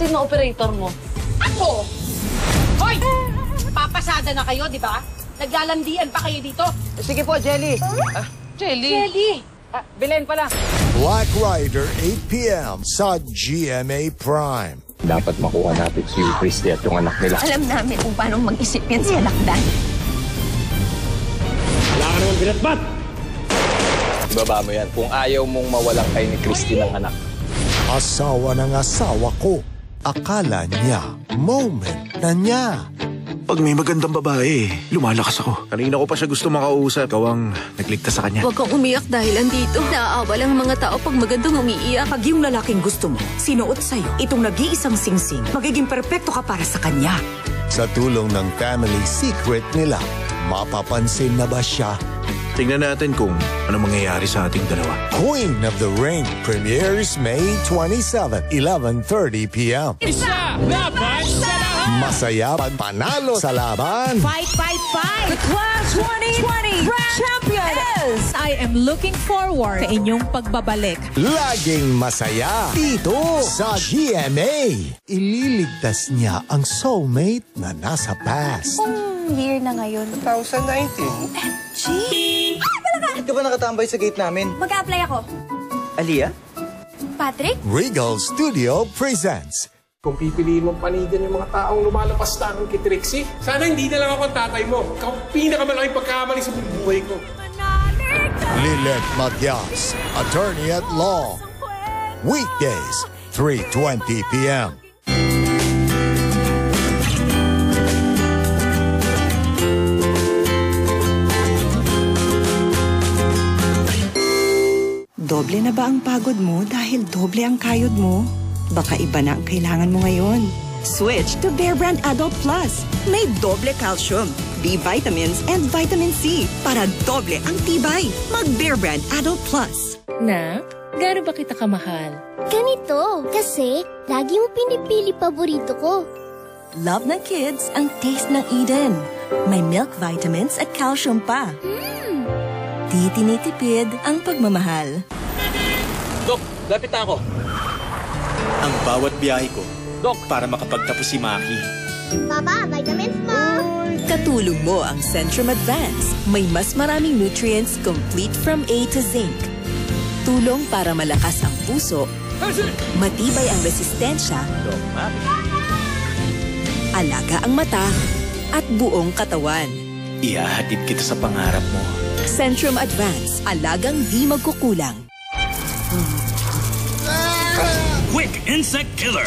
Sino operator mo? Ako! Hoy! Papasada na kayo, di ba? Naglalandian pa kayo dito. Sige po, Jelly. Jelly! Belen pala. Black Rider, 8 p.m. sa GMA Prime. Dapat makuha natin si Christy at yung anak nila. Alam namin kung paano mag-isip yan si Alakdan. Wala ka naman binatbat! Ibaba mo yan kung ayaw mong mawalang kayo ni Christy ng anak. Asawa ng asawa ko. Akala niya, moment na niya. Pag may magandang babae, lumalakas ako. Kanina ko pa siya gusto makausap. Ikaw ang nagligtas sa kanya. Huwag kang umiyak dahil andito. Naaawa lang ang mga tao pag magandang umiiyak. Pag yung lalaking gusto mo, sinuot sa'yo itong nag-iisang singsing, magiging perpekto ka para sa kanya. Sa tulong ng family secret nila, mapapansin na ba siya? Tingnan natin kung ano mangyayari sa ating dalawa. Queen of the Ring premieres May 27, 11:30 p.m. Isa, laban sa lahat! Masaya pag panalo sa laban. Fight, fight, fight! The Class 2020 Grand Champion is... I am looking forward sa inyong pagbabalik. Laging masaya dito sa GMA. Ililigtas niya ang soulmate na nasa past. Year na ngayon. 2019. Gee! Bakit ka ba nakatambay sa gate namin? Mag-a-apply ako. Aliyah? Patrick? Regal Studio presents. Kung pipiliin mong panigan yung mga taong lumalapas na kay Trixie, sana hindi na lang ako ang tatay mo. Ikaw ang pinakamalaking pagkakamali sa buhay ko. Lilet Matias, attorney at law. Weekdays, 3:20 p.m. Doble na ba ang pagod mo dahil doble ang kayod mo? Baka iba na ang kailangan mo ngayon. Switch to Bear Brand Adult Plus. May doble calcium, B vitamins, and vitamin C para doble ang tibay. Mag Bear Brand Adult Plus. Na, gaano ba kita kamahal? Ganito, kasi lagi mo pinipili paborito ko. Love ng kids ang taste ng Eden. May milk vitamins at calcium pa. Di tinitipid ang pagmamahal. Dok, lapit na ako. Ang bawat biyahe ko, Dok, para makapagtapos si Maki. Papa, vitamins mo! Katulong mo ang Centrum Advance. May mas maraming nutrients complete from A to zinc. Tulong para malakas ang puso, matibay ang resistensya, alaga ang mata, at buong katawan. Ihahatid kita sa pangarap mo. Centrum Advance, alagang di magkukulang. Quick Insect Killer.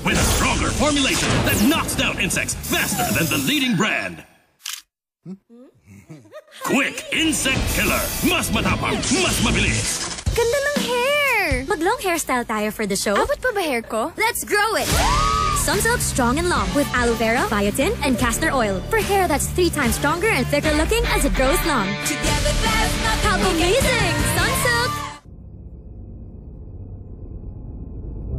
With a stronger formulation that knocks down insects faster than the leading brand. Quick Insect Killer. Mas matapang, mas mabilis. Ganda ng hair! Mag-long hairstyle tayo for the show. Abot pa ba hair ko? Let's grow it! Sunsilk Strong and Long with aloe vera, biotin, and castor oil for hair that's 3 times stronger and thicker looking as it grows long. Together, that's not how amazing!